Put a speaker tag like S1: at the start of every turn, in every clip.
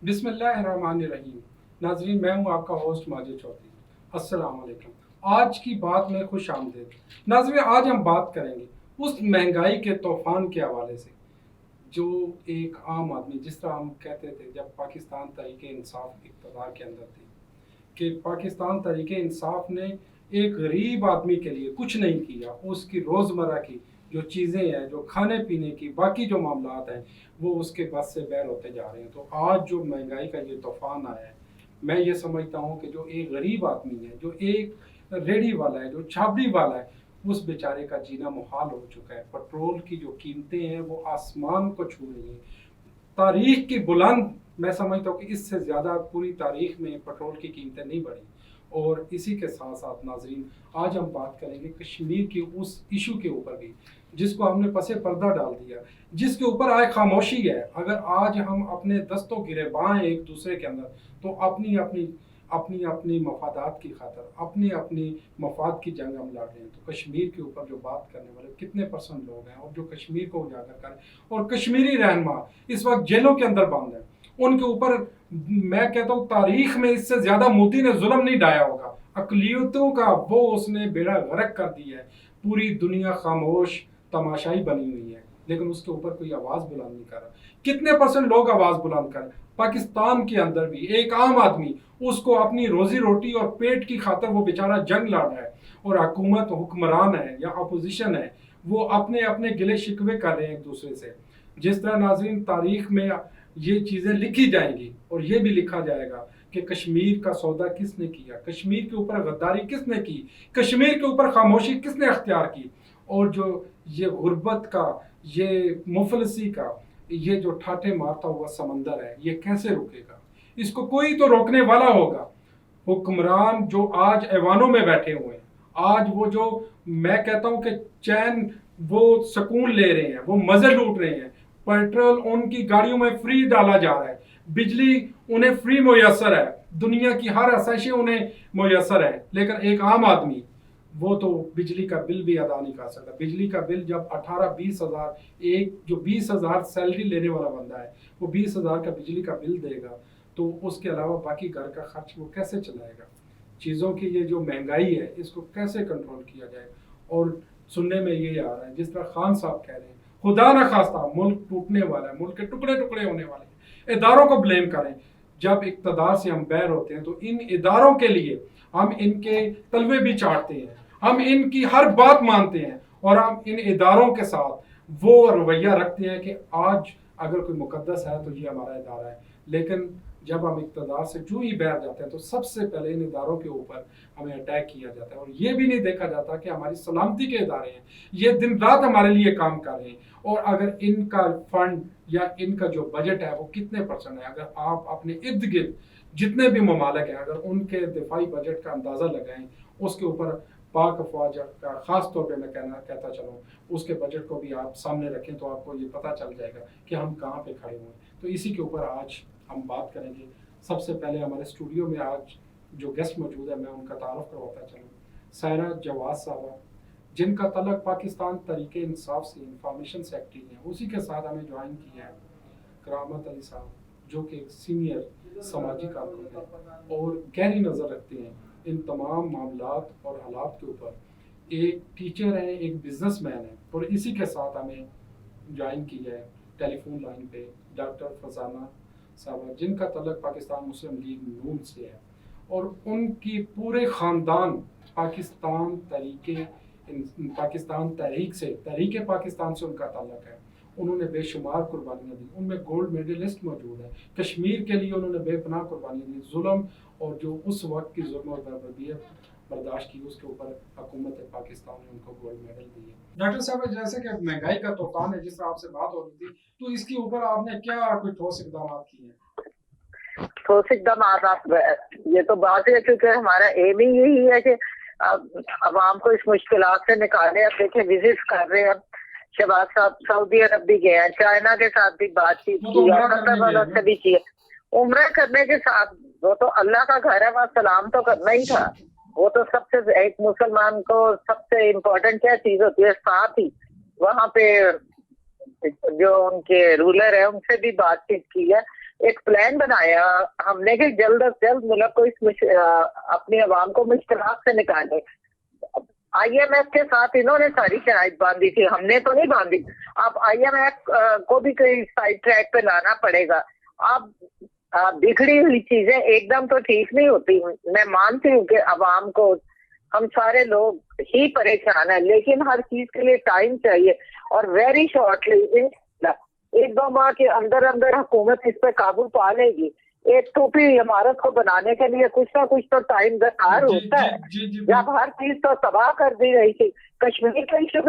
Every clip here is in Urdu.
S1: بسم اللہ الرحمن الرحیم۔ ناظرین، میں ہوں آپ کا ہوسٹ ماجد چودھری۔ السلام علیکم۔ آج کی بات میں خوش آمدید۔ ناظرین، آج ہم بات کریں گے اس مہنگائی کے طوفان کے حوالے سے جو ایک عام آدمی، جس طرح ہم کہتے تھے جب پاکستان تحریک انصاف اقتدار کے اندر تھی، کہ پاکستان تحریک انصاف نے ایک غریب آدمی کے لیے کچھ نہیں کیا، اس کی روزمرہ کی جو چیزیں ہیں، جو کھانے پینے کی باقی جو معاملات ہیں، وہ اس کے بس سے بیر ہوتے جا رہے ہیں۔ تو آج جو مہنگائی کا یہ طوفان آیا ہے، میں یہ سمجھتا ہوں کہ جو ایک غریب آدمی ہے، جو ایک ریڑھی والا ہے، جو چھابڑی والا ہے، اس بیچارے کا جینا محال ہو چکا ہے۔ پٹرول کی جو قیمتیں ہیں وہ آسمان کو چھو رہی ہیں۔ تاریخ کی بلند، میں سمجھتا ہوں کہ اس سے زیادہ پوری تاریخ میں پٹرول کی قیمتیں نہیں بڑھی۔ اور اسی کے ساتھ ساتھ ناظرین، آج ہم بات کریں گے کشمیر کے اس ایشو کے اوپر بھی جس کو ہم نے پس پردہ ڈال دیا، جس کے اوپر آج خاموشی ہے۔ اگر آج ہم اپنے دستوں گریباں ہیں ایک دوسرے کے اندر، تو اپنی مفادات کی خاطر اپنی مفاد کی جنگ ہم لڑ رہے ہیں۔ تو کشمیر کے اوپر جو بات کرنے والے کتنے پرسنٹ لوگ ہیں اور جو کشمیر کو اجاگر کریں، اور کشمیری رہنما اس وقت جیلوں کے اندر بند ہیں، ان کے اوپر میں کہتا ہوں تاریخ میں اس سے زیادہ مودی نے ظلم نہیں ڈھایا ہوگا۔ اقلیتوں کا وہ اس نے بیڑا غرق کر دیا ہے۔ پوری دنیا خاموش تماشائی بنی ہوئی ہے، لیکن اس کے اوپر کوئی آواز بلند نہیں کر رہا۔ کتنے پرسنٹ لوگ آواز بلند کریں؟ پاکستان کے اندر بھی ایک عام آدمی، اس کو اپنی روزی روٹی اور پیٹ کی خاطر وہ بیچارہ جنگ لڑ رہا ہے، اور حکومت حکمران ہے یا اپوزیشن ہے، وہ اپنے گلے شکوے کر رہے ہیں ایک دوسرے سے۔ جس طرح ناظرین تاریخ میں یہ چیزیں لکھی جائیں گی، اور یہ بھی لکھا جائے گا کہ کشمیر کا سودا کس نے کیا، کشمیر کے اوپر غداری کس نے کی، کشمیر کے اوپر خاموشی کس نے اختیار کی، اور جو یہ غربت کا، یہ مفلسی کا، یہ جو ٹھاٹھے مارتا ہوا سمندر ہے، یہ کیسے رکے گا؟ اس کو کوئی تو روکنے والا ہوگا۔ حکمران جو آج ایوانوں میں بیٹھے ہوئے ہیں، آج وہ جو میں کہتا ہوں کہ چین، وہ سکون لے رہے ہیں، وہ مزے لوٹ رہے ہیں، پیٹرول ان کی گاڑیوں میں فری ڈالا جا رہا ہے، بجلی انہیں فری میسر ہے، دنیا کی ہر آسائشیں انہیں میسر ہے، لیکن ایک عام آدمی وہ تو بجلی کا بل بھی ادا نہیں کر سکتا۔ بجلی کا بل جب 18-20 ہزار، ایک جو 20 ہزار سیلری لینے والا بندہ ہے، وہ 20 ہزار کا بجلی کا بل دے گا، تو اس کے علاوہ باقی گھر کا خرچ وہ کیسے چلائے گا؟ چیزوں کی یہ جو مہنگائی ہے، اس کو کیسے کنٹرول کیا جائے؟ اور سننے میں یہ آ رہا ہے، جس طرح خان صاحب کہہ رہے ہیں، خدا نہ خواستہ ملک ٹوٹنے والا ہے، ملک کے ٹکڑے ٹکڑے ہونے والے ہیں، اداروں کو بلیم کریں۔ جب اقتدار سے ہم بیر ہوتے ہیں تو ان اداروں کے لیے ہم ان کے تلوے بھی چاٹتے ہیں، ہم ان کی ہر بات مانتے ہیں، اور ہم ان اداروں کے ساتھ وہ رویہ رکھتے ہیں کہ آج اگر کوئی مقدس ہے تو یہ ہمارا ادارہ ہے۔ لیکن جب ہم اقتدار سے جو ہی بیر جاتے ہیں تو سب سے پہلے ان اداروں کے اوپر ہمیں اٹیک کیا جاتا ہے، اور یہ بھی نہیں دیکھا جاتا کہ ہماری سلامتی کے ادارے ہیں، یہ دن رات ہمارے لیے کام کر رہے ہیں، اور اگر ان کا فنڈ یا ان کا جو بجٹ ہے وہ کتنے پرسنٹ ہے، اگر آپ اپنے ارد گرد جتنے بھی ممالک ہیں، اگر ان کے دفاعی بجٹ کا اندازہ لگائیں، اس کے اوپر پاک افواج کا خاص طور پہ میں کہتا چلوں، اس کے بجٹ کو بھی آپ سامنے رکھیں تو آپ کو یہ پتہ چل جائے گا کہ ہم کہاں پہ کھڑے ہوئے ہیں۔ تو اسی کے اوپر آج ہم بات کریں گے۔ سب سے پہلے ہمارے اسٹوڈیو میں آج جو گیسٹ موجود ہے، میں ان کا تعارف کرواتا چلوں۔ سائرہ جواز صاحبہ، جن کا تعلق پاکستان تحریک انصاف سے انفارمیشن سیکرٹری ہیں، اسی کے ساتھ ہمیں جوائن کیا ہے کرامت علی صاحب، جو کہ ایک سینئر سماجی کارکن ہیں اور گہری نظر رکھتے ہیں ان تمام معاملات اور حالات کے اوپر۔ ایک ٹیچر ہیں، ایک بزنس مین ہیں، اور اسی کے ساتھ ہمیں جوائن کیا ہے ٹیلی فون لائن پہ ڈاکٹر فضانہ صاحبہ، جن کا تعلق پاکستان مسلم لیگ نون سے ہے، اور ان کی پورے خاندان پاکستان تحریک پاکستان سے ان کا تعلق ہے۔ انہوں نے بے شمار قربانیاں دی، ان میں گولڈ میڈلسٹ موجود ہے۔ کشمیر کے لیے انہوں نے بے پناہ قربانیاں دی، ظلم اور جو اس وقت کی ظلم اور بربریت برداشت کی، اس کے اوپر حکومت پاکستان نے ان کو گولڈ میڈل دی ہے۔ ڈاکٹر صاحب، جیسے کہ مہنگائی کا طوفان ہے، جس طرح آپ سے بات ہو رہی تھی، تو اس کے اوپر آپ نے کیا کوئی ٹھوس اقدامات کیے ہیں؟
S2: ٹھوس اقدامات، یہ تو بات ہے، کیونکہ ہمارا ایم ہی یہی ہے کہ عوام کو اس مشکلات سے نکالے۔ اب دیکھیں وزٹ کر رہے ہیں، شہباز صاحب سعودی عرب بھی گئے ہیں، چائنا کے ساتھ بھی بات چیت کی، قطر والوں سے بھی کی۔ عمرہ کرنے کے ساتھ وہ تو اللہ کا گھر ہے، وہاں سلام تو کرنا ہی تھا۔ وہ تو سب سے ایک مسلمان کو سب سے امپورٹنٹ کیا چیز ہوتی ہے، ساتھ ہی وہاں پہ جو ان کے رولر ہے ان سے بھی بات چیت کی ہے۔ ایک پلان بنایا ہم نے کہ جلد از جلد ملک کو اپنی عوام کو مشکلات سے نکالے. آئی ایم ایف کے ساتھ انہوں نے ساری شرائط باندھی تھی, ہم نے تو نہیں باندھی. اب آئی ایم ایف کو بھی کوئی سائڈ ٹریک پہ لانا پڑے گا. اب بگڑی ہوئی چیزیں ایک دم تو ٹھیک نہیں ہوتی. میں مانتی ہوں کہ عوام کو, ہم سارے لوگ ہی پریشان ہیں, لیکن ہر چیز کے لیے ٹائم چاہیے, اور ویری شارٹلی 1-2 ماہ کے اندر اندر حکومت اس پہ قابو پا لے گی. ایک ٹوپی عمارت کو بنانے کے لیے کچھ نہ کچھ تو ٹائم درکار ہوتا ہے. جب ہر چیز تو تباہ کر دی رہی تھی. کشمیر کا ایشو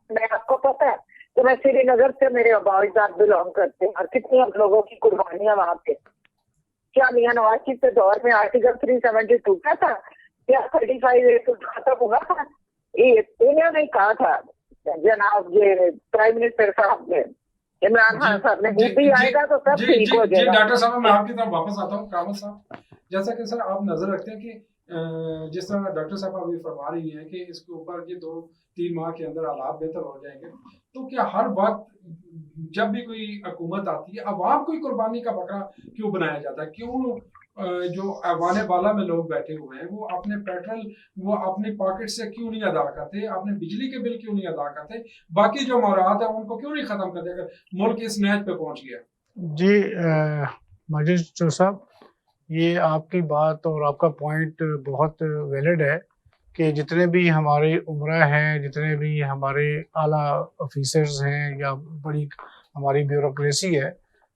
S2: میں آپ کو پتا ہے کہ میں سری نگر سے میرے اباؤجداد بلانگ کرتے ہیں, اور کتنی ہم لوگوں کی قربانیاں وہاں پہ. کیا میاں نواز شریف کے دور میں آرٹیکل 372 کا تھا, کیا 35 ختم ہوا تھا؟ انہوں نے کہا تھا جناب یہ پرائم منسٹر صاحب نے, عمران خان صاحب نے, وہ بھی آئے گا تو سب ٹھیک ہو جائے گا.
S1: ڈاکٹر صاحب میں آپ کی طرف واپس آتا ہوں. کامل صاحب, جیسا کہ سر آپ نظر رکھتے ہیں کہ جس طرح ڈاکٹر صاحب ابھی فرما رہی ہیں کہ اس کے اوپر یہ 2-3 ماہ کے اندر حالات بہتر ہو جائیں گے, تو کیا ہر وقت جب بھی کوئی حکومت آتی ہے عوام کو قربانی کا بکرا کیوں بنایا جاتا ہے؟ کیوں جو ایوان بالا میں لوگ بیٹھے ہوئے ہیں وہ اپنے پیٹرول وہ اپنی پاکٹ سے کیوں نہیں ادا کرتے, اپنے بجلی کے بل کیوں نہیں ادا کرتے, باقی جو مراحت ہیں ان کو کیوں نہیں ختم کرتے اگر ملک اس نہج پہ پہنچ گیا؟
S3: جی ماجد چور صاحب, یہ آپ کی بات اور آپ کا پوائنٹ بہت ویلڈ ہے کہ جتنے بھی ہمارے عمرہ ہیں, جتنے بھی ہمارے اعلیٰ آفیسرز ہیں یا بڑی ہماری بیوروکریسی ہے,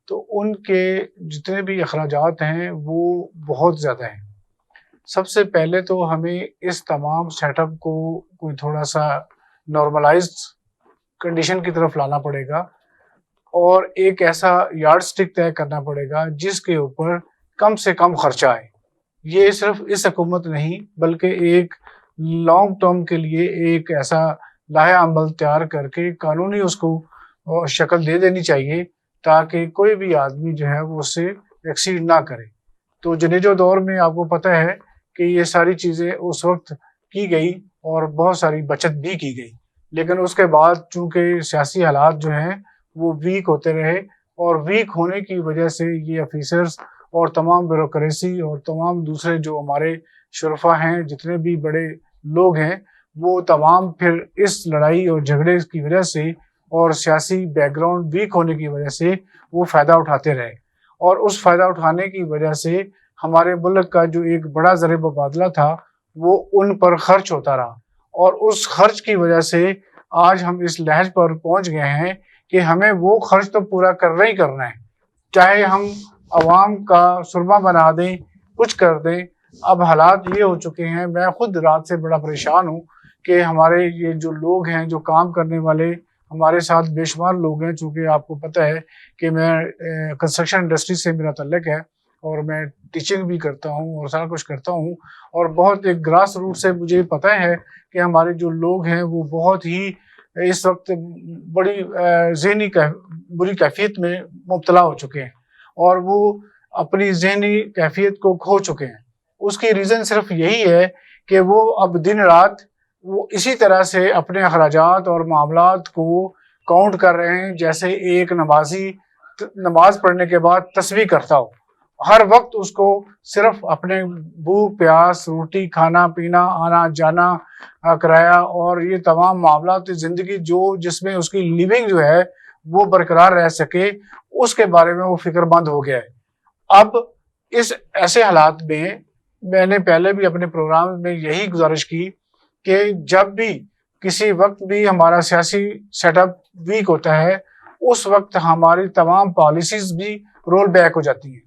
S3: تو ان کے جتنے بھی اخراجات ہیں وہ بہت زیادہ ہیں. سب سے پہلے تو ہمیں اس تمام سیٹ اپ کو کوئی تھوڑا سا نارملائزڈ کنڈیشن کی طرف لانا پڑے گا, اور ایک ایسا یارڈ سٹک طے کرنا پڑے گا جس کے اوپر کم سے کم خرچہ آئے. یہ صرف اس حکومت نہیں بلکہ ایک لانگ ٹرم کے لیے ایک ایسا لائحہ عمل تیار کر کے قانونی اس کو شکل دے دینی چاہیے تاکہ کوئی بھی آدمی جو ہے وہ اس سے ایکسیڈ نہ کرے. تو جنیجو دور میں آپ کو پتہ ہے کہ یہ ساری چیزیں اس وقت کی گئی اور بہت ساری بچت بھی کی گئی, لیکن اس کے بعد چونکہ سیاسی حالات جو ہیں وہ ویک ہوتے رہے, اور ویک ہونے کی وجہ سے یہ آفیسرز اور تمام بیوروکریسی اور تمام دوسرے جو ہمارے شرفا ہیں, جتنے بھی بڑے لوگ ہیں, وہ تمام پھر اس لڑائی اور جھگڑے کی وجہ سے اور سیاسی بیک گراؤنڈ ویک ہونے کی وجہ سے وہ فائدہ اٹھاتے رہے, اور اس فائدہ اٹھانے کی وجہ سے ہمارے ملک کا جو ایک بڑا زر مبادلہ تھا وہ ان پر خرچ ہوتا رہا, اور اس خرچ کی وجہ سے آج ہم اس لحاظ پر پہنچ گئے ہیں کہ ہمیں وہ خرچ تو پورا کرنا ہی کرنا ہے, چاہے ہم عوام کا سرما بنا دیں, کچھ کر دیں. اب حالات یہ ہو چکے ہیں, میں خود رات سے بڑا پریشان ہوں کہ ہمارے یہ جو لوگ ہیں جو کام کرنے والے ہمارے ساتھ بے شمار لوگ ہیں, چونکہ آپ کو پتہ ہے کہ میں کنسٹرکشن انڈسٹری سے میرا تعلق ہے اور میں ٹیچنگ بھی کرتا ہوں اور سارا کچھ کرتا ہوں, اور بہت ایک گراس روٹ سے مجھے پتہ ہے کہ ہمارے جو لوگ ہیں وہ بہت ہی اس وقت بڑی ذہنی بری کیفیت میں مبتلا ہو چکے ہیں, اور وہ اپنی ذہنی کیفیت کو کھو چکے ہیں. اس کی ریزن صرف یہی ہے کہ وہ اب دن رات وہ اسی طرح سے اپنے اخراجات اور معاملات کو کاؤنٹ کر رہے ہیں جیسے ایک نمازی نماز پڑھنے کے بعد تسبیح کرتا ہو. ہر وقت اس کو صرف اپنے بھوک پیاس, روٹی کھانا پینا, آنا جانا, کرایہ اور یہ تمام معاملات زندگی جو جس میں اس کی لیونگ جو ہے وہ برقرار رہ سکے, اس کے بارے میں وہ فکر مند ہو گیا ہے. اب اس ایسے حالات میں نے پہلے بھی اپنے پروگرام میں یہی گزارش کی کہ جب بھی کسی وقت بھی ہمارا سیاسی سیٹ اپ ویک ہوتا ہے اس وقت ہماری تمام پالیسیز بھی رول بیک ہو جاتی ہیں,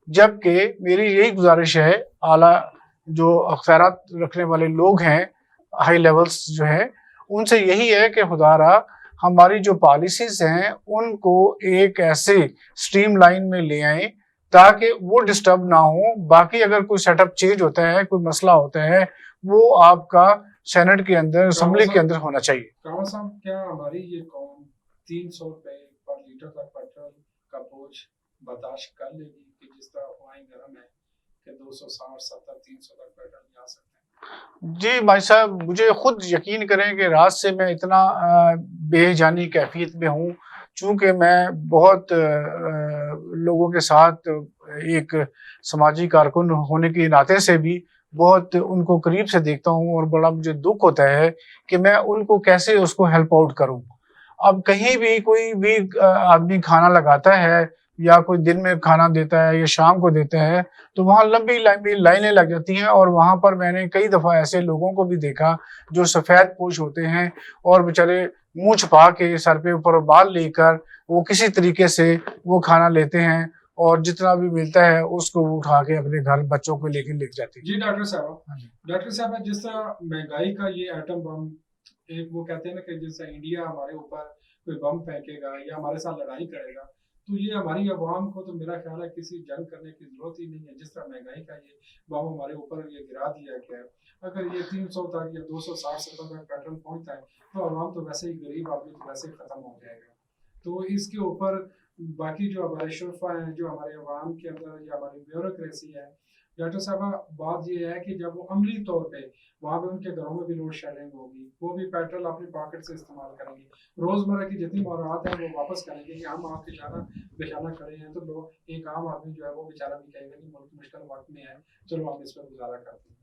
S3: جبکہ میری یہی گزارش ہے اعلیٰ جو اختیارات رکھنے والے لوگ ہیں, ہائی لیولز جو ہیں, ان سے یہی ہے کہ خدا را ہماری جو پالیسیز ہیں ان کو ایک ایسے سٹریم لائن میں لے آئیں تاکہ وہ ڈسٹرب نہ ہو. باقی اگر کوئی سیٹ اپ چینج ہوتا ہے, کوئی مسئلہ ہوتا ہے, وہ آپ کا سینٹ کے اندر, اسمبلی کے اندر ہونا چاہیے.
S1: کامل صاحب, کیا ہماری یہ قوم 300 روپے پر لیٹر کا پیٹرول کا بوجھ برداشت کر لے گی کہ جس طرح ہوائیں گرم ہے کہ 260, 70, 300 تک پیٹرول نہیں آ سکتے؟
S3: جی بھائی صاحب, مجھے خود یقین کریں کہ رات سے میں اتنا بے جانی کیفیت میں ہوں, چونکہ میں بہت لوگوں کے ساتھ ایک سماجی کارکن ہونے کے ناطے سے بھی بہت ان کو قریب سے دیکھتا ہوں، اور بڑا مجھے دکھ ہوتا ہے کہ میں ان کو کیسے اس کو ہیلپ آؤٹ کروں۔ اب کہیں بھی کوئی بھی آدمی کھانا لگاتا ہے یا کوئی دن میں کھانا دیتا ہے یا شام کو دیتا ہے تو وہاں لمبی لمبی لائنیں لگ جاتی ہیں، اور وہاں پر میں نے کئی دفعہ ایسے لوگوں کو بھی دیکھا جو سفید پوش ہوتے ہیں اور بیچارے منہ چھپا کے سر پہ اوپر بال لے کر وہ کسی طریقے سے وہ کھانا لیتے ہیں، اور جتنا بھی ملتا ہے اس کو اٹھا کے اپنے گھر بچوں کو لے کے جاتے ہیں۔
S1: جی ڈاکٹر صاحب جس طرح مہنگائی کا یہ ایٹم بم، ایک وہ کہتے ہیں نا کہ جس طرح انڈیا ہمارے اوپر کوئی بم پھینکے گا یا ہمارے ساتھ لڑائی کرے گا، تو یہ ہماری عوام کو تو میرا خیال ہے کسی جنگ کرنے کی ضرورت ہی نہیں ہے۔ جس طرح مہنگائی کا یہ بم ہمارے اوپر یہ گرا دیا گیا ہے، اگر یہ 300 تک یا 260 تک پیٹرن پہنچتا ہے تو عوام تو ویسے ہی غریب آدمی تو ویسے ہی ختم ہو جائے گا۔ تو اس کے اوپر باقی جو ہمارے شرفا ہیں، جو ہمارے عوام کے اندر یا ہماری بیوروکریسی ہے، ڈاکٹر صاحبہ بات یہ ہے کہ جب وہ عملی طور پہ وہاں پہ ان کے گھروں میں بھی لوڈ شیڈنگ ہوگی، وہ بھی پیٹرول اپنی پاکٹ سے استعمال کریں گے، روزمرہ کی جتنی مراعات ہیں وہ واپس کریں گے کہ ہم آپ کے شانہ بشانہ کھڑے ہیں، تو لوگ ایک عام آدمی جو ہے وہ بیچارہ بھی کہے گا کہ ملک مشکل وقت میں ہے، چلو ہم اس پہ گزارا کرتے ہیں۔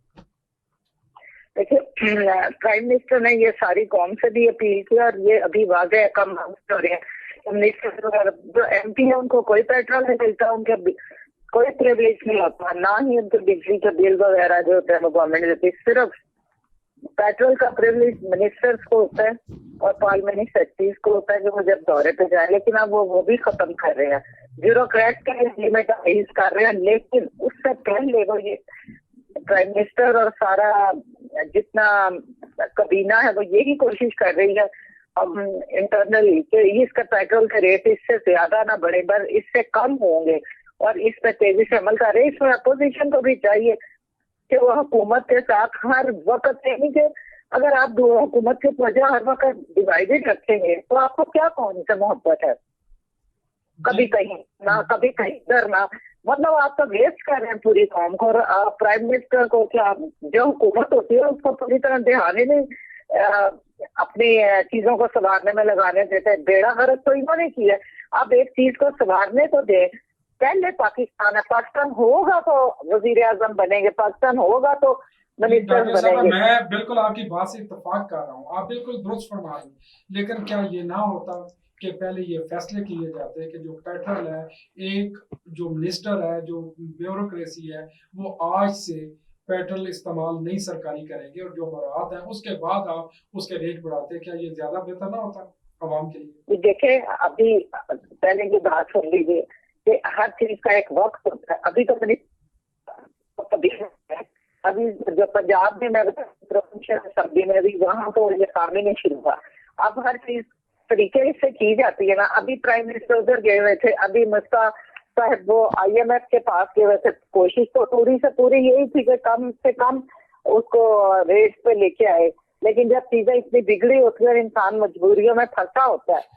S2: دیکھیے پرائم منسٹر نے یہ ساری قوم سے بھی اپیل کی، اور یہ ابھی واضح کم ہو رہے ہیں۔ منسٹر جو ایم پی ہے ان کو کوئی پیٹرول نہیں ملتا، ان کے کوئی پریویلیج نہیں ہوتا، نہ ہی ان کے بجلی کے بل وغیرہ جو ہوتے ہیں وہ گورنمنٹ دیتی ہے۔ صرف پیٹرول کا پریویلیج منسٹرز کو ہوتا ہے اور پارلیمنٹ سیکرٹریز کو ہوتا ہے جو جب دورے پہ جائیں، لیکن اب وہ بھی ختم کر رہے ہیں، بیوروکریٹ کا لمٹ ریلیز کر رہے ہیں۔ لیکن اس سے پہلے وہ یہ پرائم منسٹر اور سارا جتنا کابینہ ہے وہ یہی کوشش کر رہی ہے انٹرنلی کہ اس کا پیٹرول کے ریٹ اس سے زیادہ نہ بڑھے، بس اس سے کم ہوں گے، اور اس پہ تیزی سے عمل کر رہے ہیں۔ اس میں اپوزیشن کو بھی چاہیے کہ وہ حکومت کے ساتھ ہر وقت نہیں کہ اگر آپ حکومت کی وجہ ہر وقت ڈیوائیڈڈ رکھیں گے تو آپ کو کیا قوم سے محبت ہے؟ کبھی کہیں نہ کبھی کہیں ادھر نہ، مطلب آپ تو ویسٹ کر رہے ہیں پوری قوم کو۔ اور پرائم منسٹر کو کیا جو حکومت ہوتی ہے اس کو پوری طرح دھیان ہی نہیں اپنی چیزوں کو سنوارنے میں لگانے دیتے۔ بیڑا غرق تو انہوں نے کیا، اب ایک چیز کو سنوارنے تو دے۔ پہلے پاکستان ہے، پاکستان ہوگا تو وزیر اعظم بنیں گے، پاکستان ہوگا تو منسٹر بنیں گے۔
S1: میں بالکل آپ کی بات سے اتفاق کر رہا ہوں، آپ بالکل درست فرما رہے ہیں، لیکن کیا یہ نہ ہوتا کہ پہلے یہ فیصلے کیے جاتے کہ جو پیٹرول ہے، ایک جو منسٹر ہے، جو بیوروکریسی ہے، وہ آج سے پیٹرول استعمال نہیں سرکاری کریں گے، اور جو مراعات ہیں اس کے بعد آپ اس کے ریٹ بڑھاتے، کیا یہ زیادہ بہتر نہ ہوتا عوام کے لیے؟
S2: دیکھیں ابھی پہلے کی بات سن لیجیے کہ ہر چیز کا ایک وقت ہوتا ہے۔ ابھی تو ابھی جو پنجاب میں اسمبلی میں بھی وہاں تو یہ کام ہی نہیں شروع ہوا۔ اب ہر چیز طریقے سے کی جاتی ہے نا۔ ابھی پرائم منسٹر ادھر گئے ہوئے تھے، ابھی مفتا صاحب وہ آئی ایم ایف کے پاس گئے ہوئے تھے، کوشش تو پوری سے پوری یہی تھی کہ کم سے کم اس کو ریٹ پہ لے کے آئے، لیکن جب چیزیں اتنی بگڑی ہوتی ہے اور انسان مجبوریوں میں پھنسا ہوتا ہے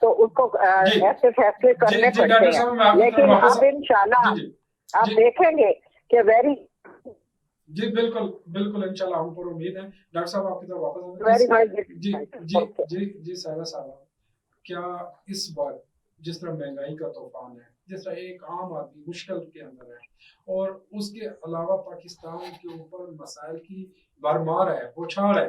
S2: تو اس کو ایسے فیصلے کرنے پڑتے ہیں۔ لیکن اب انشاءاللہ آپ دیکھیں گے کہ
S1: جی بالکل بالکل انشاءاللہ ہم پر امید ہے۔ ڈاکٹر صاحب آپ کی طرف واپس جی سارا صاحب، کیا اس بار جس طرح مہنگائی کا طوفان ہے، جس طرح ایک عام آدمی مشکل کے اندر ہے، اور اس کے علاوہ پاکستان کے اوپر مسائل کی بھرمار ہے، بوچھاڑ ہے،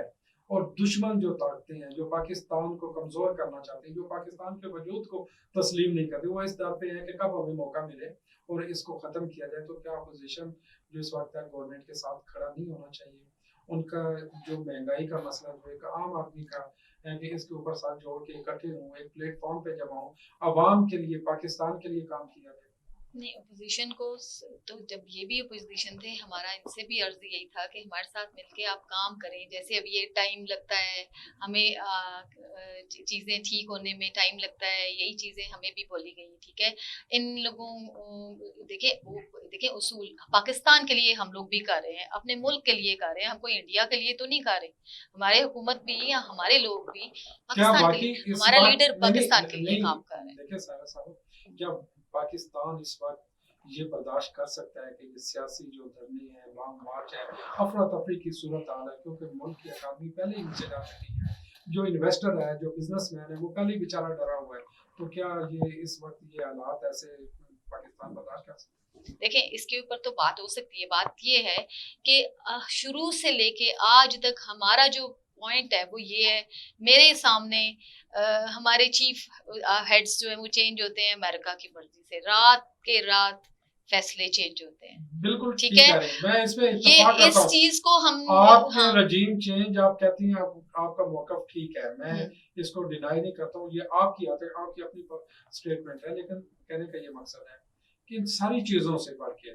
S1: اور دشمن جو طاقتیں ہیں جو پاکستان کو کمزور کرنا چاہتے ہیں، جو پاکستان کے وجود کو تسلیم نہیں کرتے، وہ اس طرح پہ ہے کہ کب ہمیں موقع ملے اور اس کو ختم کیا جائے، تو کیا اپوزیشن جو اس وقت ہے گورنمنٹ کے ساتھ کھڑا نہیں ہونا چاہیے؟ ان کا جو مہنگائی کا مسئلہ جو ایک عام آدمی کا ہے کہ اس کے اوپر ساتھ جوڑ کے اکٹھے ہوں، ایک پلیٹ فارم پہ جمع ہوں، عوام کے لیے، پاکستان کے لیے کام کیا جائے۔
S4: نہیں، اپوزیشن کو تو جب یہ بھی اپوزیشن تھے، ہمارا ان سے بھی عرض یہی تھا کہ ہمارے ساتھ مل کے آپ کام کریں، جیسے اب یہ ٹائم لگتا ہے ہمیں چیزیں ٹھیک ہونے میں ٹائم لگتا ہے، یہی چیزیں ہمیں بھی بولی گئی، ٹھیک ہے۔ ان لوگوں دیکھیں اصول پاکستان کے لیے ہم لوگ بھی کر رہے ہیں، اپنے ملک کے لیے کر رہے ہیں، ہم کوئی انڈیا کے لیے تو نہیں کر رہے۔ ہمارے حکومت بھی یا ہمارے لوگ بھی پاکستان کے لیے، ہمارا لیڈر پاکستان کے لیے کام کر رہے ہیں۔
S1: دیکھیں سارا صاحب، کیا پاکستان اس وقت یہ برداشت کر سکتا ہے کہ یہ سیاسی جو دھرنے ہیں، لانگ مارچ ہے، افراتفری کی صورتحال ہے، کیونکہ ملک کی اکانومی پہلے ہی نیچے جا چکی ہے، جو انویسٹر ہے، جو بزنس مین ہے، وہ پہلے ہی بیچارہ ڈرا ہوا ہے، تو کیا یہ اس وقت یہ حالات ایسے پاکستان برداشت کر سکتے؟
S4: دیکھیں اس کے اوپر تو بات ہو سکتی ہے. بات یہ ہے کہ شروع سے لے کے آج تک ہمارا جو پوائنٹ ہے وہ یہ ہے, میرے سامنے ہمارے چیف ہیڈز جو ہیں وہ چینج ہوتے ہیں امریکہ کی مرضی سے, رات کے رات فیصلے چینج ہوتے ہیں.
S1: بالکل
S4: ٹھیک ہے,
S1: میں اس میں
S4: یہ اس چیز کو ہم
S1: آپ کے رجیم چینج آپ کہتی ہیں, آپ کا موقف ٹھیک ہے, میں اس کو ڈینائی نہیں کرتا ہوں, یہ آپ کی اپنی اسٹیٹمنٹ ہے, لیکن کہنے کا یہ مقصد ہے کہ ان ساری چیزوں سے بڑھ کے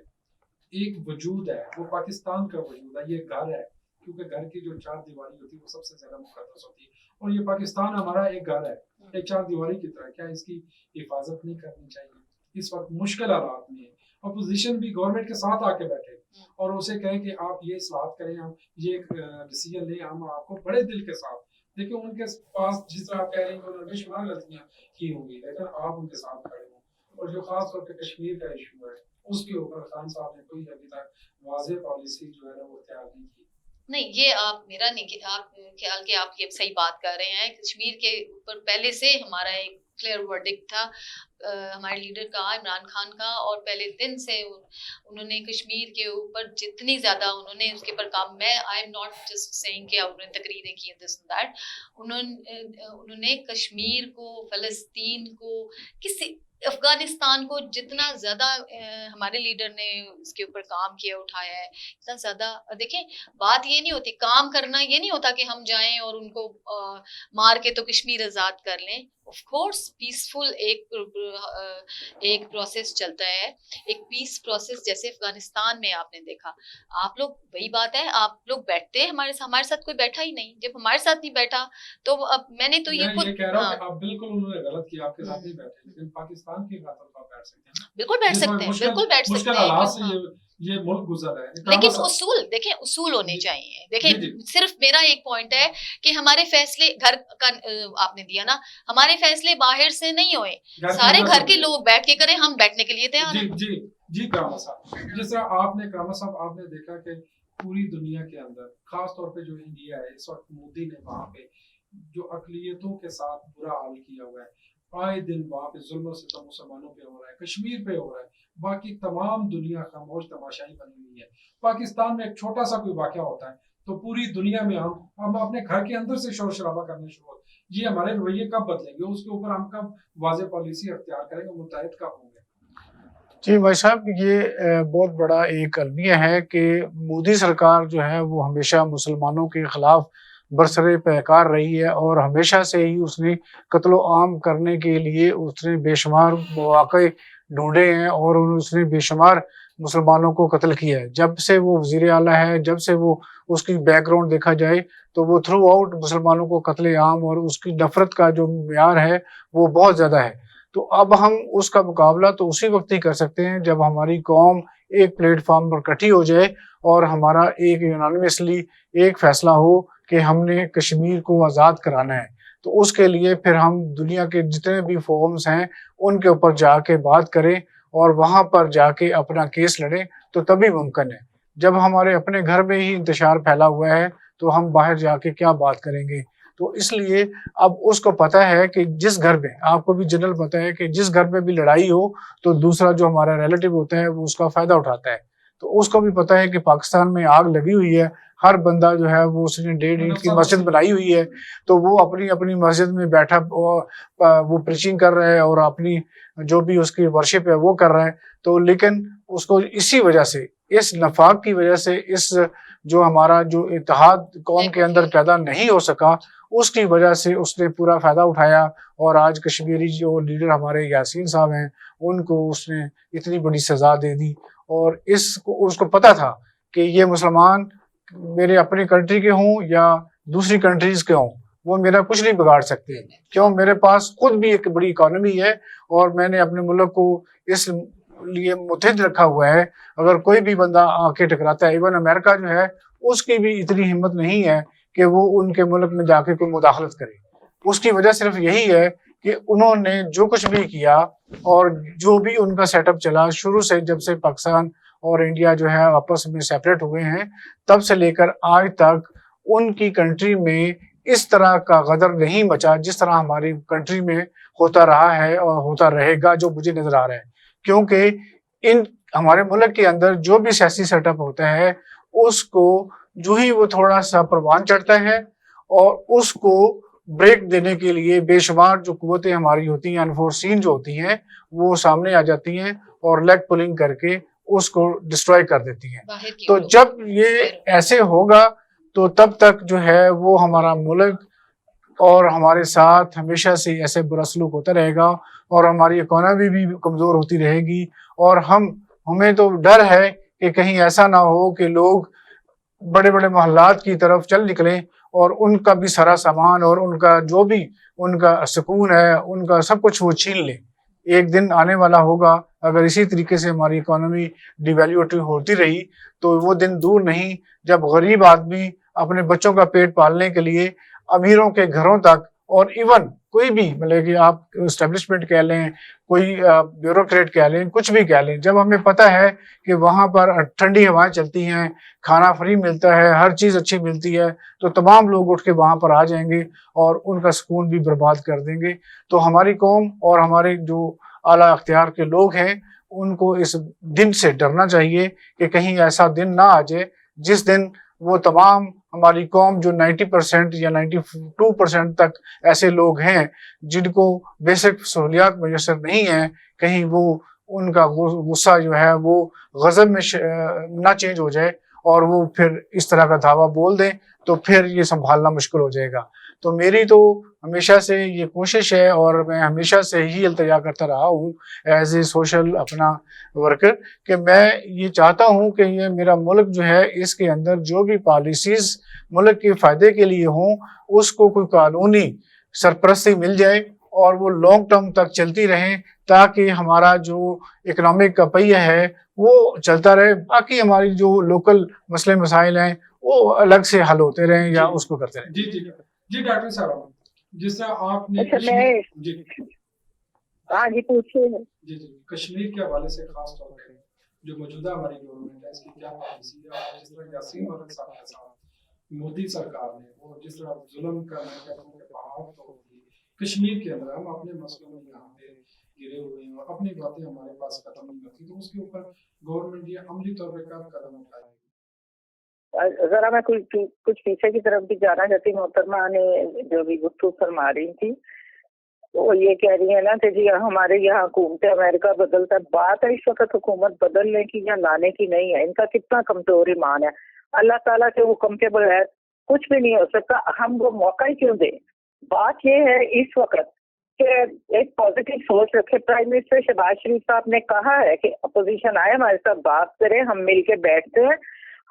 S1: ایک وجود ہے, وہ پاکستان کا وجود ہے, یہ گھر ہے, کیونکہ گھر کی جو چار دیواری ہوتی ہے وہ سب سے زیادہ مقدس ہوتی ہے, اور یہ پاکستان ہمارا ایک گھر ہے, ایک چار دیواری کی طرح. کیا اس کی حفاظت نہیں کرنی چاہیے؟ اس وقت مشکل حالات میں اپوزیشن بھی گورنمنٹ کے ساتھ آ کے بیٹھے اور اسے کہیں کہ آپ یہ اصلاحات کریں, ہم یہ ڈیسیجن لیں, ہم آپ کو بڑے دل کے ساتھ دیکھیں. ان کے پاس جس طرح آپ کہہ رہے ہیں کہ انہوں نے بے شمار غلطیاں کی ہوں گی, لیکن آپ ان کے ساتھ کھڑے ہوں. اور جو خاص طور پہ کشمیر کا ایشو ہے اس کے اوپر خان صاحب نے کوئی ابھی تک واضح پالیسی جو ہے نا وہ اختیار نہیں کی. نہیں, یہ آپ میرا نہیں, آپ خیال کہ آپ یہ صحیح بات کر رہے ہیں. کشمیر کے اوپر پہلے سے ہمارا ایک کلیئر ورڈکٹ تھا ہمارے لیڈر کا, عمران خان کا, اور پہلے دن سے انہوں نے کشمیر کے اوپر جتنی زیادہ انہوں نے اس کے اوپر کام, میں I am not just seeing کہ انہوں نے تقریریں کی دس اینڈ دیٹ, انہوں نے کشمیر کو, فلسطین کو, کسی افغانستان کو جتنا زیادہ ہمارے لیڈر نے اس کے اوپر کام کیا, اٹھایا ہے, اتنا زیادہ. دیکھیں بات یہ نہیں ہوتی, کام کرنا یہ نہیں ہوتا کہ ہم جائیں اور ان کو مار کے تو کشمیر آزاد کر لیں. آف کورس پیسفل ایک پروسیس چلتا ہے, ایک پیس پروسیس جیسے افغانستان میں آپ نے دیکھا. آپ لوگ, وہی بات ہے, آپ لوگ بیٹھتے ہیں ہمارے ساتھ کوئی بیٹھا ہی نہیں. جب ہمارے ساتھ نہیں بیٹھا تو اب میں نے تو یہ خود کہہ رہا ہوں کہ آپ بالکل انہوں نے غلط کیا, آپ کے ساتھ نہیں بیٹھے, لیکن پاکستان کی خاطر آپ بیٹھ سکتے ہیں.
S4: بالکل بیٹھ سکتے ہیں, بالکل بیٹھ سکتے
S1: مشکل حالات سے یہ ملک گزر ہے,
S4: لیکن اصول دیکھیں, اصول ہونے چاہیے. دیکھیں صرف میرا ایک پوائنٹ ہے کہ ہمارے فیصلے گھر کا آپ نے دیا نا, ہمارے فیصلے باہر سے نہیں ہوئے, سارے گھر کے لوگ بیٹھ کے کریں, ہم بیٹھنے کے لیے تیار ہیں.
S1: جی کرامہ صاحب, جس طرح آپ نے کرامہ صاحب آپ نے دیکھا کہ پوری دنیا کے اندر خاص طور پہ جو انڈیا ہے اس وقت مودی نے وہاں پہ جو اقلیتوں کے ساتھ برا حال کیا ہوا ہے, آئے دن وہاں پہ ظلم و ستم مسلمانوں پہ ہو رہا ہے, کشمیر پہ ہو رہا ہے, باقی تمام دنیا خاموش تماشائی بنی ہوئی ہے. پاکستان میں ایک چھوٹا سا کوئی واقعہ ہوتا ہے تو پوری دنیا میں ہم اپنے گھر کے اندر سے شور شرابہ کرنے شروع ہوتے. یہ ہمارے رویے کب بدلیں گے, اس کے اوپر ہم کب واضح پالیسی اختیار کریں گے, متحد کب ہوں گے؟
S3: جی بھائی صاحب, یہ بہت بڑا ایک المیہ ہے کہ مودی سرکار جو ہے وہ ہمیشہ مسلمانوں کے خلاف برسر پیکار رہی ہے, اور ہمیشہ سے ہی اس نے قتل و عام کرنے کے لیے اس نے بے شمار مواقع ڈھونڈے ہیں, اور اس نے بے شمار مسلمانوں کو قتل کیا ہے. جب سے وہ وزیر اعلیٰ ہے, جب سے وہ اس کی بیک گراؤنڈ دیکھا جائے تو وہ تھرو آؤٹ مسلمانوں کو قتل عام, اور اس کی نفرت کا جو معیار ہے وہ بہت زیادہ ہے. تو اب ہم اس کا مقابلہ تو اسی وقت ہی کر سکتے ہیں جب ہماری قوم ایک پلیٹ فارم پر اکٹھی ہو جائے اور ہمارا ایک یونانیمسلی ایک فیصلہ ہو کہ ہم نے کشمیر کو آزاد کرانا ہے. تو اس کے لیے پھر ہم دنیا کے جتنے بھی فورمز ہیں ان کے اوپر جا کے بات کریں اور وہاں پر جا کے اپنا کیس لڑیں, تو تبھی ممکن ہے. جب ہمارے اپنے گھر میں ہی انتشار پھیلا ہوا ہے تو ہم باہر جا کے کیا بات کریں گے. تو اس لیے اب اس کو پتہ ہے کہ جس گھر میں, آپ کو بھی جنرل پتہ ہے کہ جس گھر میں بھی لڑائی ہو تو دوسرا جو ہمارا ریلیٹو ہوتا ہے وہ اس کا فائدہ اٹھاتا ہے. تو اس کو بھی پتہ ہے کہ پاکستان میں آگ لگی ہوئی ہے, ہر بندہ جو ہے وہ اس نے 1.5 اینٹ کی مسجد بنائی ہوئی ہے, تو وہ اپنی اپنی مسجد میں بیٹھا وہ پریچنگ کر رہا ہے اور اپنی جو بھی اس کی ورشپ ہے وہ کر رہا ہے. تو لیکن اس کو اسی وجہ سے, اس نفاق کی وجہ سے, اس جو ہمارا جو اتحاد قوم کے اندر پیدا نہیں ہو سکا, اس کی وجہ سے اس نے پورا فائدہ اٹھایا, اور آج کشمیری جو لیڈر ہمارے یاسین صاحب ہیں ان کو اس نے اتنی بڑی سزا دے دی. اور اس کو پتہ تھا کہ یہ مسلمان میرے اپنی کنٹری کے ہوں یا دوسری کنٹریز کے ہوں, وہ میرا کچھ نہیں بگاڑ سکتے. کیوں, میرے پاس خود بھی ایک بڑی اکانومی ہے اور میں نے اپنے ملک کو اس لیے متحد رکھا ہوا ہے. اگر کوئی بھی بندہ آ کے ٹکراتا ہے, ایون امریکہ جو ہے اس کی بھی اتنی ہمت نہیں ہے کہ وہ ان کے ملک میں جا کے کوئی مداخلت کرے. اس کی وجہ صرف یہی ہے کہ انہوں نے جو کچھ بھی کیا اور جو بھی ان کا سیٹ اپ چلا شروع سے, جب سے پاکستان اور انڈیا جو ہے آپس میں سیپریٹ ہوئے ہیں تب سے لے کر آج تک ان کی کنٹری میں اس طرح کا غدر نہیں مچا جس طرح ہماری کنٹری میں ہوتا رہا ہے اور ہوتا رہے گا، جو مجھے نظر آ رہا ہے. کیونکہ ہمارے ملک کے اندر جو بھی سیاسی سیٹ اپ ہوتا ہے اس کو جو ہی وہ تھوڑا سا پروان چڑھتا ہے اور اس کو بریک دینے کے لیے بے شمار جو قوتیں ہماری ہوتی ہیں انفورسین جو ہوتی ہیں وہ سامنے آ جاتی ہیں اور لیگ پولنگ کر کے اس کو ڈسٹروائے کر دیتی ہیں. تو جب یہ ایسے ہوگا تو تب تک جو ہے وہ ہمارا ملک اور ہمارے ساتھ ہمیشہ سے ایسے برا سلوک ہوتا رہے گا اور ہماری اکانومی بھی کمزور ہوتی رہے گی. اور ہمیں تو ڈر ہے کہ کہیں ایسا نہ ہو کہ لوگ بڑے بڑے محلات کی طرف چل نکلیں اور ان کا بھی سارا سامان اور ان کا جو بھی ان کا سکون ہے ان کا سب کچھ وہ چھین لیں. ایک دن آنے والا ہوگا اگر اسی طریقے سے ہماری اکانومی ڈیویلیوٹی ہوتی رہی تو وہ دن دور نہیں جب غریب آدمی اپنے بچوں کا پیٹ پالنے کے لیے امیروں کے گھروں تک اور ایون کوئی بھی مطلب کہ آپ اسٹیبلشمنٹ کہہ لیں کوئی بیوروکریٹ کہہ لیں کچھ بھی کہہ لیں، جب ہمیں پتہ ہے کہ وہاں پر ٹھنڈی ہوائیں چلتی ہیں، کھانا فری ملتا ہے، ہر چیز اچھی ملتی ہے، تو تمام لوگ اٹھ کے وہاں پر آ جائیں گے اور ان کا سکون بھی برباد کر دیں گے. تو ہماری قوم اور ہمارے جو اعلیٰ اختیار کے لوگ ہیں ان کو اس دن سے ڈرنا چاہیے کہ کہیں ایسا دن نہ آ جائے جس دن وہ تمام ہماری قوم جو 90% یا 92% تک ایسے لوگ ہیں جن کو بیسک سہولیات میسر نہیں ہیں، کہیں وہ ان کا غصہ جو ہے وہ غضب میں نہ چینج ہو جائے اور وہ پھر اس طرح کا دعویٰ بول دیں تو پھر یہ سنبھالنا مشکل ہو جائے گا. تو میری تو ہمیشہ سے یہ کوشش ہے اور میں ہمیشہ سے ہی التجا کرتا رہا ہوں ایز اے سوشل اپنا ورکر کہ میں یہ چاہتا ہوں کہ یہ میرا ملک جو ہے اس کے اندر جو بھی پالیسیز ملک کے فائدے کے لیے ہوں اس کو کوئی قانونی سرپرستی مل جائے اور وہ لانگ ٹرم تک چلتی رہیں تاکہ ہمارا جو اکنامک کا پہیہ ہے وہ چلتا رہے. باقی ہماری جو لوکل مسئلے مسائل ہیں وہ الگ سے حل ہوتے رہیں یا اس کو کرتے رہیں.
S1: جی ڈاکٹر صاحب جس طرح آپ نے
S2: جی پوچھیے.
S1: جی کشمیر کے حوالے سے خاص طور پہ جو موجودہ ہماری گورنمنٹ ہے اس کی کیا پالیسی ہے اور جس طرح یاسین ملک صاحب کے ساتھ مودی سرکار نے اور جس طرح ظلم کا پہاڑ توڑ دی کشمیر کے اندر ہم اپنے مسئلوں میں یہاں پہ گرے ہوئے ہیں اور اپنی باتیں ہمارے پاس ختم نہیں ہوتی تو اس کے اوپر گورنمنٹ یہ عملی طور پہ کب قدم اٹھائے گی؟
S2: ذرا میں کچھ پیچھے کی طرف بھی جانا چاہتی ہوں. محترمہ نے جو بھی گفتگو فرما رہی تھی وہ یہ کہہ رہی ہے نا کہ جی ہمارے یہاں حکومت امریکہ بدلتا ہے. بات ہے اس وقت حکومت بدلنے کی یا لانے کی نہیں ہے. ان کا کتنا کمزور ایمان ہے. اللہ تعالیٰ کے حکم کے بغیر کچھ بھی نہیں ہو سکتا. ہم وہ موقع ہی کیوں دیں؟ بات یہ ہے اس وقت کہ ایک پازیٹیو سوچ رکھے. پرائم منسٹر شہباز شریف صاحب نے کہا ہے کہ اپوزیشن آئے ہمارے ساتھ بات کریں، ہم مل کے بیٹھتے ہیں،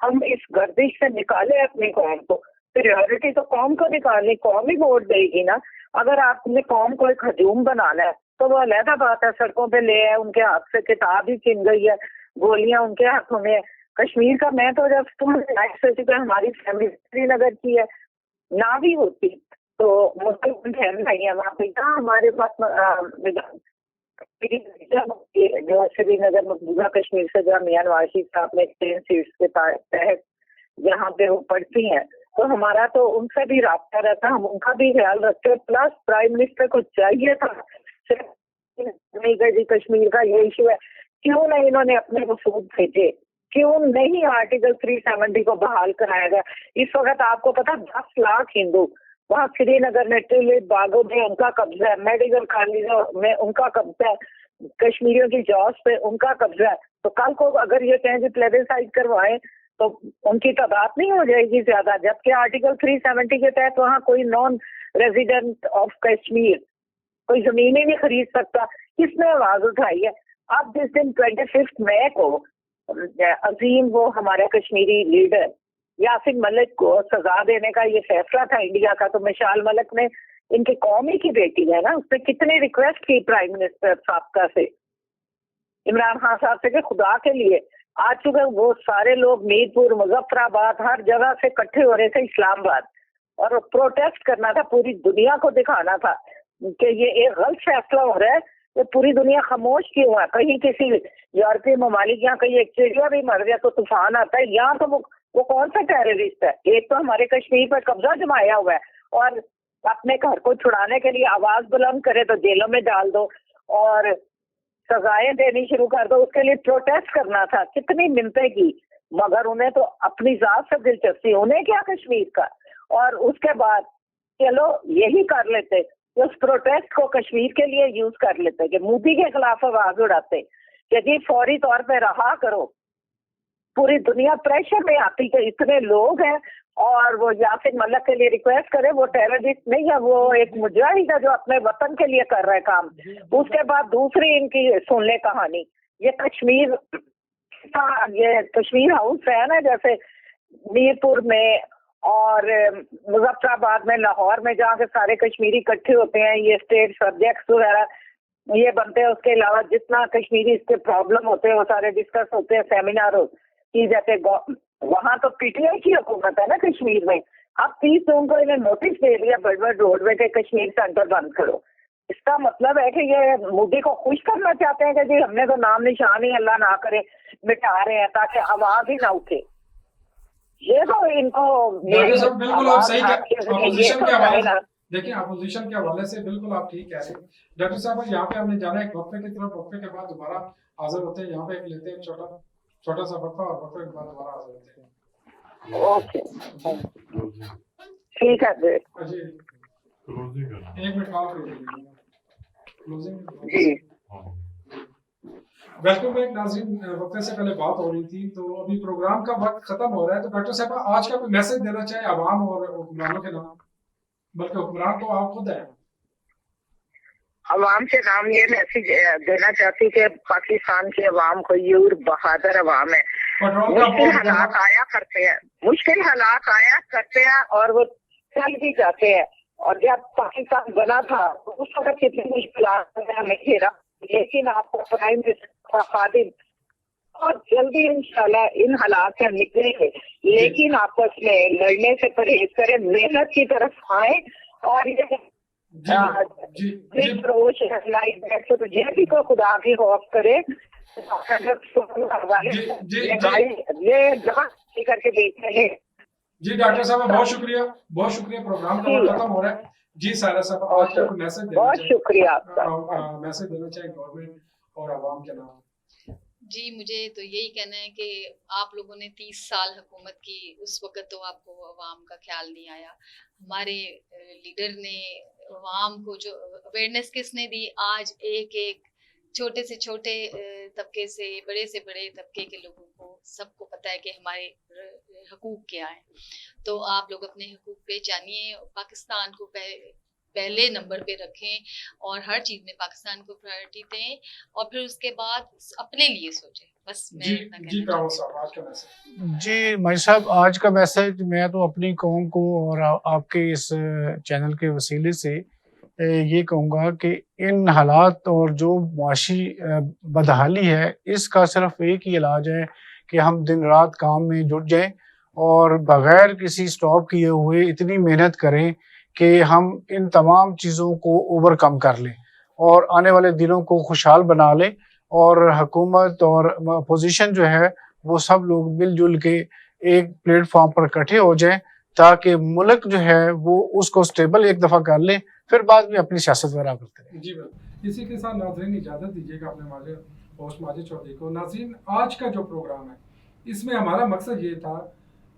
S2: ہم اس گردش سے نکالیں اپنی قوم کو. پریورٹی تو قوم کو نکالنی، قوم ہی ووٹ دے گی نا. اگر آپ نے قوم کو ایک ہجوم بنانا ہے تو وہ علیحدہ بات ہے. سڑکوں پہ لے آئے، ان کے ہاتھ سے کتاب ہی چھن گئی ہے، گولیاں ان کے ہاتھوں میں. کشمیر کا میں تو جب تم ہماری فیملی سری نگر کی ہے نہ بھی ہوتی تو مسلم نہیں ہے وہاں پہ. ہمارے پاس جو سری نگر مقبوضہ کشمیر سے جہاں میاں نواز شریف صاحب نے 10 سیٹس کے تحت جہاں پہ وہ پڑھتی ہیں تو ہمارا تو ان سے بھی رابطہ رہتا، ہم ان کا بھی خیال رکھتے. پلس پرائم منسٹر کو چاہیے تھا کشمیر کا یہ ایشو ہے، کیوں نہیں انہوں نے اپنے وفود بھیجے؟ کیوں نہیں آرٹیکل 370 کو بحال کرایا گیا؟ اس وقت آپ کو پتا 10 لاکھ ہندو وہاں سری نگر میں ٹیولپ باغوں میں ان کا قبضہ ہے، میڈیکل کالجوں میں ان کا قبضہ ہے، کشمیریوں کی جابس پہ ان کا قبضہ ہے. تو کل کو اگر یہ کہیں کہ پلیبسائٹ کروائیں تو ان کی تعداد نہیں ہو جائے گی زیادہ، جبکہ آرٹیکل 370 کے تحت وہاں کوئی نان ریزیڈنٹ آف کشمیر کوئی زمین ہی نہیں خرید سکتا. کس نے آواز اٹھائی ہے؟ اب جس دن 25 مئی کو عظیم وہ ہمارے کشمیری لیڈر یاسین ملک کو سزا دینے کا یہ فیصلہ تھا انڈیا کا، تو مشال ملک نے ان کی قومی کی بیٹی ہے نا، اس نے کتنی ریکویسٹ کی پرائم منسٹر سابقہ سے، عمران خان صاحب سے کہ خدا کے لیے آج چکے وہ سارے لوگ میر پور مظفر آباد ہر جگہ سے اکٹھے ہو رہے تھے اسلام آباد اور پروٹیسٹ کرنا تھا، پوری دنیا کو دکھانا تھا کہ یہ ایک غلط فیصلہ ہو رہا ہے. تو پوری دنیا خاموش کیوں ہے؟ کہیں کسی یورپی ممالک یہاں کہیں ایک چڑیا بھی مر گیا تو طوفان آتا ہے، یہاں تو وہ کون سا ٹیررسٹ ہے؟ ایک تو ہمارے کشمیر پر قبضہ جمایا ہوا ہے اور اپنے گھر کو چھڑانے کے لیے آواز بلند کرے تو جیلوں میں ڈال دو اور سزائیں دینی شروع کر دو. اس کے لیے پروٹیسٹ کرنا تھا, کتنی منتیں کی, مگر انہیں تو اپنی ذات سے دلچسپی, انہیں کیا کشمیر کا. اور اس کے بعد چلو یہی کر لیتے, اس پروٹیسٹ کو کشمیر کے لیے یوز کر لیتے کہ مودی کے خلاف آواز اڑاتے کہ جی فوری طور پہ رہا کرو. پوری دنیا پریشر میں آتی کہ اتنے لوگ ہیں اور وہ یاسر ملک کے لیے ریکویسٹ کرے, وہ ٹیررسٹ نہیں ہے, وہ ایک مجاہد ہے جو اپنے وطن کے لیے کر رہے کام. اس کے بعد دوسری ان کی سن لے کہانی, یہ کشمیر ہاؤس ہے نا, جیسے میرپور میں اور مظفر آباد میں, لاہور میں, جہاں کے سارے کشمیری اکٹھے ہوتے ہیں, یہ اسٹیٹ سبجیکٹس وغیرہ یہ بنتے ہیں. اس کے علاوہ جتنا کشمیری اس کے پرابلم ہوتے ہیں وہ سارے ڈسکس ہوتے ہیں, سیمینار کی جاتے. وہاں تو پی ٹی آئی کی حکومت ہے نا کشمیر میں. اب 30 جون کو انہیں نوٹس دے دیا بڑبڑ روڈ میں کہ کشمیر سینٹر بند کرو. اس کا مطلب ہے کہ یہ مودی کو خوش کرنا چاہتے ہیں کہ جی ہم نے تو نام نشان ہی اللہ نہ کرے مٹا رہے ہیں تاکہ آواز ہی نہ اٹھے. یہ تو ان کو
S1: ڈاکٹر صاحب بالکل آپ صحیح اپوزیشن کے حوالے سے دیکھیں, اپوزیشن کے حوالے سے بالکل آپ ٹھیک کہہ رہے ہیں. ڈاکٹر صاحب یہاں پہ ہم نے جانا ہے ایک وقفے کی طرف, وقفے کے بعد دوبارہ حاضر ہوتے ہیں. یہاں پہ ایک لیتے ہیں چھوٹا سا وقفہ, اور وقفے کے بعد دوبارہ حاضر ہوتے ہیں.
S2: اوکے ٹھیک ہے
S1: جی ایک منٹ کال کر دیجیے.
S2: جی.
S1: ویلکم بیک ناظرین, وقفے سے پہلے بات ہو رہی تھی تو ابھی پروگرام کا وقت ختم ہو رہا ہے. تو ڈاکٹر صاحب آج کا کوئی میسج دینا چاہے عوام اور حکمرانوں کے نام, بلکہ حکمران تو آپ خود ہیں.
S2: عوام کے نام یہ میسج دینا چاہتی کہ پاکستان کی عوام کوئی بہادر عوام ہے. مشکل حالات آیا کرتے ہیں اور وہ چل بھی جاتے ہیں. اور جب پاکستان بنا تھا اس وقت کتنی مشکلات ہمیں گھیرا, لیکن آپ کا پرائم منسٹر خادم اور جلدی انشاءاللہ ان حالات سے نکلیں گے. لیکن آپس میں لڑنے سے پرہیز کریں, محنت کی طرف آئیں. اور یہ کو خدا کی خوف کرے یہ جہاں کر کے دیکھتے ہیں.
S1: جی ڈاکٹر صاحب بہت شکریہ, بہت شکریہ. پروگرام کا وقت ختم ہو رہا ہے. جی سارا صاحب آج کا میسج
S2: بہت شکریہ آپ کا,
S1: میسج دینا چاہیے گورنمنٹ اور عوام کے نام.
S4: جی مجھے تو یہی کہنا ہے کہ آپ لوگوں نے 30 سال حکومت کی, اس وقت تو آپ کو عوام کا خیال نہیں آیا. ہمارے لیڈر نے عوام کو جو اویئرنیس کس نے دی, آج ایک چھوٹے سے چھوٹے طبقے سے بڑے طبقے کے لوگوں کو سب کو پتہ ہے کہ ہمارے حقوق کیا ہیں. تو آپ لوگ اپنے حقوق پہ جانیے, پاکستان کو پہلے نمبر پہ رکھیں اور ہر چیز میں پاکستان کو پرائرٹی دیں, اور پھر اس کے بعد اپنے لیے سوچیں. بس
S3: جی ماجد صاحب, آج کا میسج میں تو اپنی قوم کو اور آپ کے اس چینل کے وسیلے سے یہ کہوں گا کہ ان حالات اور جو معاشی بدحالی ہے اس کا صرف ایک ہی علاج ہے کہ ہم دن رات کام میں جٹ جائیں اور بغیر کسی سٹاپ کیے ہوئے اتنی محنت کریں کہ ہم ان تمام چیزوں کو اوور کم کر لیں اور آنے والے دنوں کو خوشحال بنا لیں. اور حکومت اور اپوزیشن جو ہے وہ سب لوگ مل جل کے ایک پلیٹ فارم پر اکٹھے ہو جائیں تاکہ ملک جو ہے وہ اس کو سٹیبل ایک دفعہ کر لیں, پھر بعد میں اپنی سیاست وغیرہ کرتے ہیں.
S1: جی بالکل. اسی کے ساتھ ناظرین اجازت دیجیے گا اپنے ہوسٹ ماجد چودھری کو. ناظرین آج کا جو پروگرام ہے اس میں ہمارا مقصد یہ تھا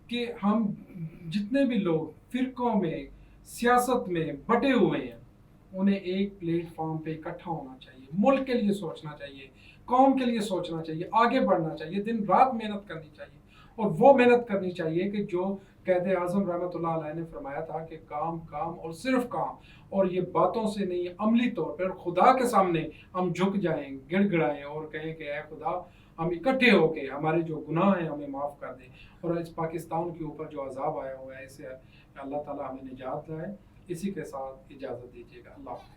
S1: کہ ہم جتنے بھی لوگ فرقوں میں سیاست میں بٹے ہوئے ہیں انہیں ایک پلیٹ فارم پہ اکٹھا ہونا چاہیے, ملک کے لیے سوچنا چاہیے, قوم کے لیے سوچنا چاہیے, آگے بڑھنا چاہیے, دن رات محنت کرنی چاہیے. اور وہ محنت کرنی چاہیے کہ جو قائد اعظم رحمۃ اللہ علیہ نے فرمایا تھا کہ کام اور صرف کام, اور یہ باتوں سے نہیں عملی طور پر خدا کے سامنے ہم جھک جائیں, گڑ گڑائیں اور کہیں کہ اے خدا ہم اکٹھے ہو کے ہمارے جو گناہ ہیں ہمیں معاف کر دیں, اور اس پاکستان کے اوپر جو عذاب آیا ہوا ہے اسے اللہ تعالیٰ ہمیں نجات دلائے. اسی کے ساتھ اجازت دیجیے گا. اللہ حافظ.